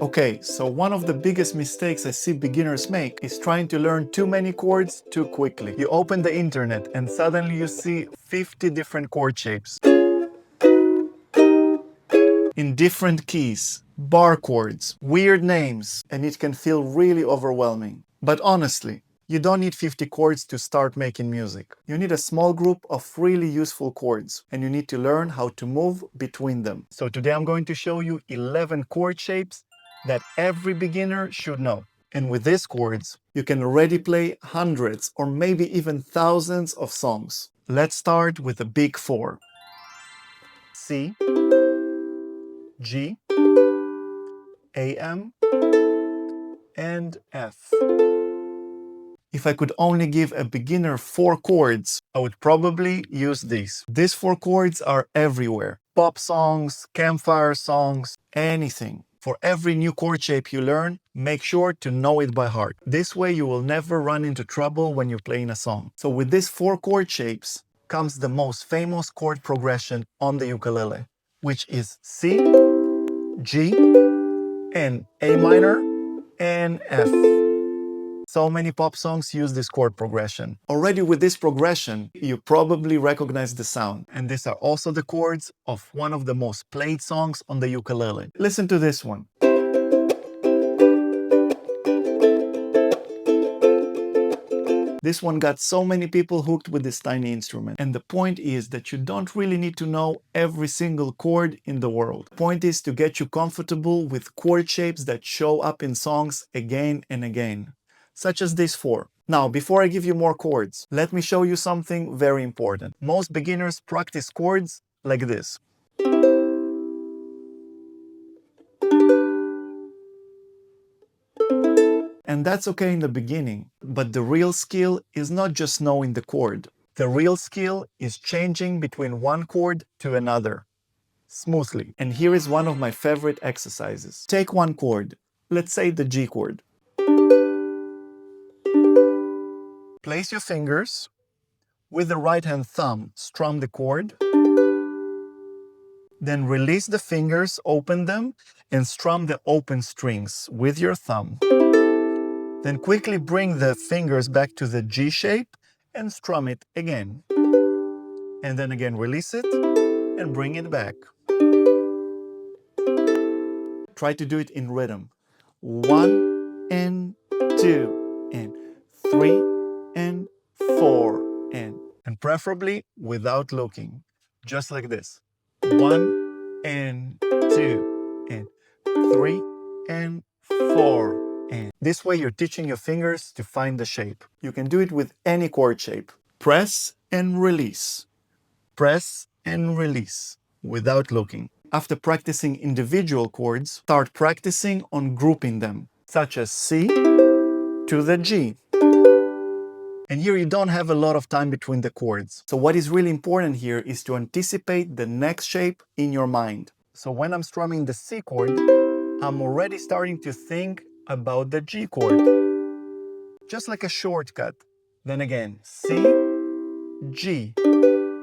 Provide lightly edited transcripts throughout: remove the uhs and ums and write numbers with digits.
Okay, so one of the biggest mistakes I see beginners make is trying to learn too many chords too quickly. You open the internet and suddenly you see 50 different chord shapes in different keys, bar chords, weird names, and it can feel really overwhelming. But honestly, you don't need 50 chords to start making music. You need a small group of really useful chords, and you need to learn how to move between them. So today I'm going to show you 11 chord shapes that every beginner should know. And with these chords, you can already play hundreds or maybe even thousands of songs. Let's start with the big four. C, G, A-M, and F. If I could only give a beginner 4 chords, I would probably use these. These 4 chords are everywhere. Pop songs, campfire songs, anything. For every new chord shape you learn, make sure to know it by heart. This way you will never run into trouble when you're playing a song. So with these 4 chord shapes comes the most famous chord progression on the ukulele, which is C, G, and A minor, and F. So many pop songs use this chord progression. Already with this progression, you probably recognize the sound. And these are also the chords of one of the most played songs on the ukulele. Listen to this one. This one got so many people hooked with this tiny instrument. And the point is that you don't really need to know every single chord in the world. The point is to get you comfortable with chord shapes that show up in songs again and again, such as these 4. Now, before I give you more chords, let me show you something very important. Most beginners practice chords like this. And that's okay in the beginning, but the real skill is not just knowing the chord. The real skill is changing between one chord to another smoothly. And here is one of my favorite exercises. Take one chord, let's say the G chord. Place your fingers. With the right hand thumb, strum the chord. Then release the fingers, open them, and strum the open strings with your thumb. Then quickly bring the fingers back to the G shape and strum it again. And then again release it and bring it back. Try to do it in rhythm. 1 and 2 and 3 and 4 and preferably without looking. Just like this. 1 and 2 and 3 and 4 and. This way you're teaching your fingers to find the shape. You can do it with any chord shape. Press and release. Press and release without looking. After practicing individual chords, start practicing on grouping them, such as C to the G. And here you don't have a lot of time between the chords. So what is really important here is to anticipate the next shape in your mind. So when I'm strumming the C chord, I'm already starting to think about the G chord. Just like a shortcut. Then again, C, G.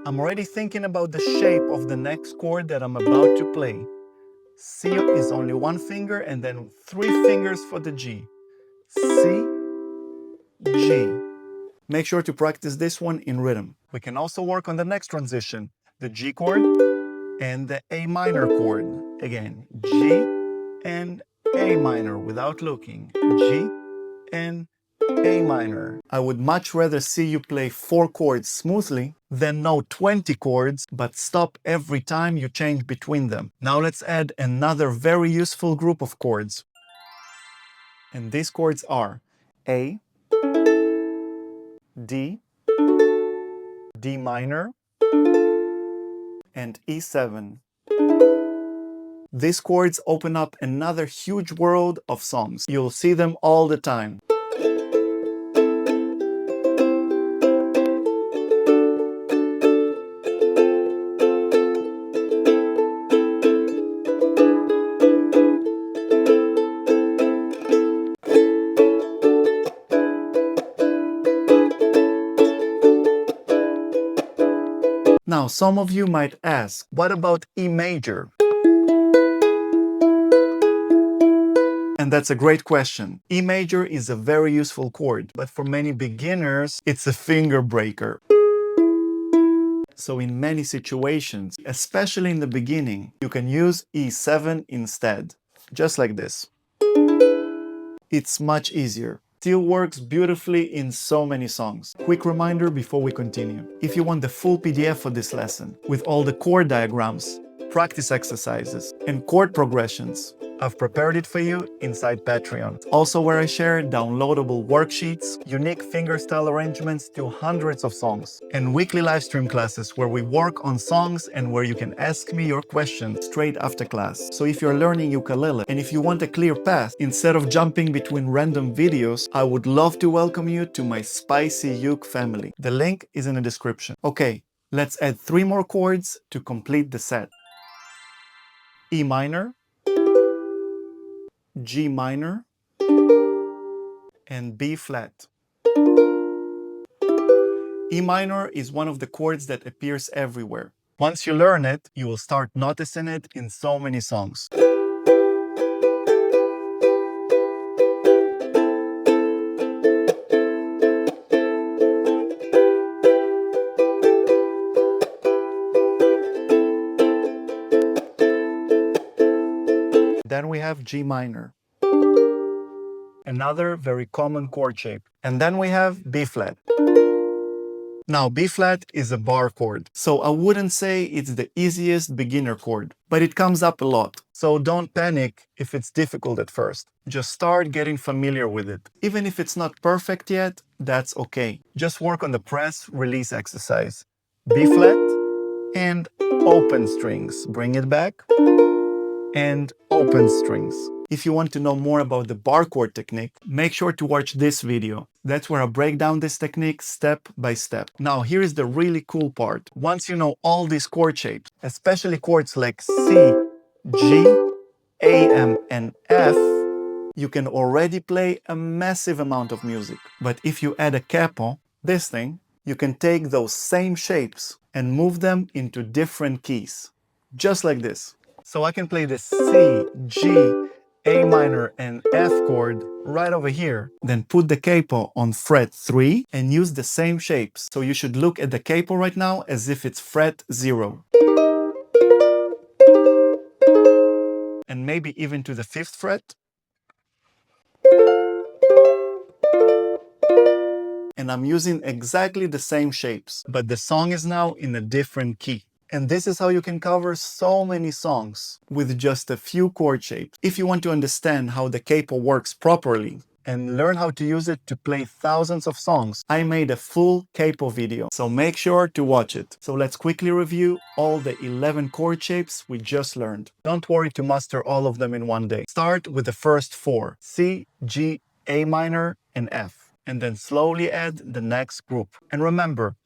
I'm already thinking about the shape of the next chord that I'm about to play. C is only one finger and then 3 fingers for the G. C, G. Make sure to practice this one in rhythm. We can also work on the next transition, the G chord and the A minor chord. Again, G and A minor without looking. G and A minor. I would much rather see you play 4 chords smoothly than know 20 chords but stop every time you change between them. Now let's add another very useful group of chords. And these chords are A, D, D minor, and E7. These chords open up another huge world of songs. You'll see them all the time. Now, some of you might ask, what about E major? And that's a great question. E major is a very useful chord, but for many beginners, it's a finger breaker. So in many situations, especially in the beginning, you can use E7 instead, just like this. It's much easier. Still works beautifully in so many songs. Quick reminder before we continue. If you want the full PDF for this lesson, with all the chord diagrams, practice exercises, and chord progressions, I've prepared it for you inside Patreon. Also where I share downloadable worksheets, unique fingerstyle arrangements to hundreds of songs, and weekly live stream classes where we work on songs and where you can ask me your questions straight after class. So if you're learning ukulele and if you want a clear path, instead of jumping between random videos, I would love to welcome you to my spicy uke family. The link is in the description. Okay, let's add 3 more chords to complete the set. E minor, G minor, and B flat. E minor is one of the chords that appears everywhere. Once you learn it, you will start noticing it in so many songs. Then we have G minor, another very common chord shape. And then we have B flat. Now, B flat is a bar chord, so I wouldn't say it's the easiest beginner chord, but it comes up a lot. So don't panic if it's difficult at first. Just start getting familiar with it. Even if it's not perfect yet, that's okay. Just work on the press-release exercise. B flat and open strings. Bring it back and open strings. If you want to know more about the bar chord technique, make sure to watch this video. That's where I break down this technique step by step. Now, here is the really cool part. Once you know all these chord shapes, especially chords like C, G, A, M, and F, you can already play a massive amount of music. But if you add a capo, this thing, you can take those same shapes and move them into different keys. Just like this. So I can play the C, G, A minor, and F chord right over here. Then put the capo on fret 3 and use the same shapes. So you should look at the capo right now as if it's fret 0. And maybe even to the 5th fret. And I'm using exactly the same shapes, but the song is now in a different key. And this is how you can cover so many songs with just a few chord shapes. If you want to understand how the capo works properly and learn how to use it to play thousands of songs, I made a full capo video, so make sure to watch it. So let's quickly review all the 11 chord shapes we just learned. Don't worry to master all of them in one day. Start with the first 4, C, G, A minor, and F, and then slowly add the next group. And remember,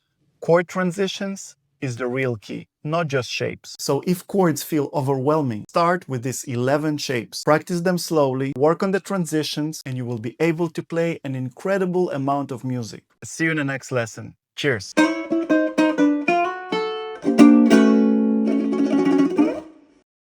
chord transitions is the real key, not just shapes. So if chords feel overwhelming, start with these 11 shapes. Practice them slowly, work on the transitions, and you will be able to play an incredible amount of music. See you in the next lesson. Cheers!